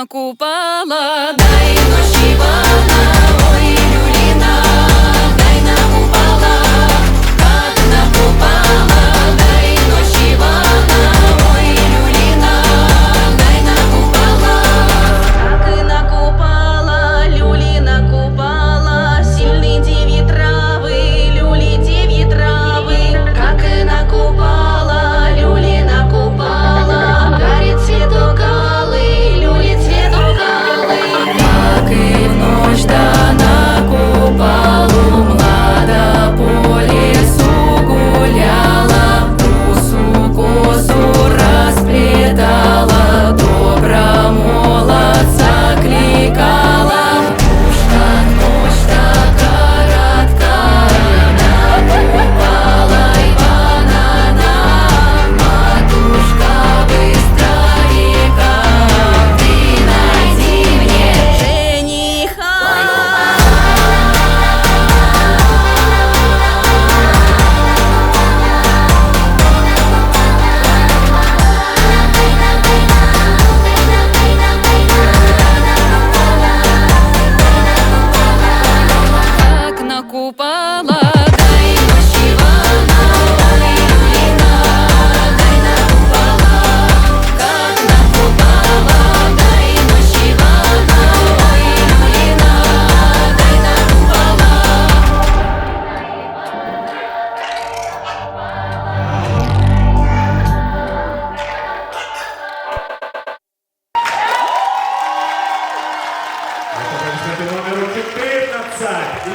накупала, дай ночевала, ой, люлина, дай накупала, как накупала, дай ночевала, ой, люлина, дай накупала, как и накупала, люли накупала, сильные девьи травы, люли девьи травы, как и накупала, люли накупала, горит цветок алый, люли цветок алый, как и в ночь да накупалу, млада по лесу гуляла, русу косу расплетала, добра молодца кликала, ночь та короткая, накупала Ивана нам, матушка быстрорека, ты найди мне жениха. Как накупала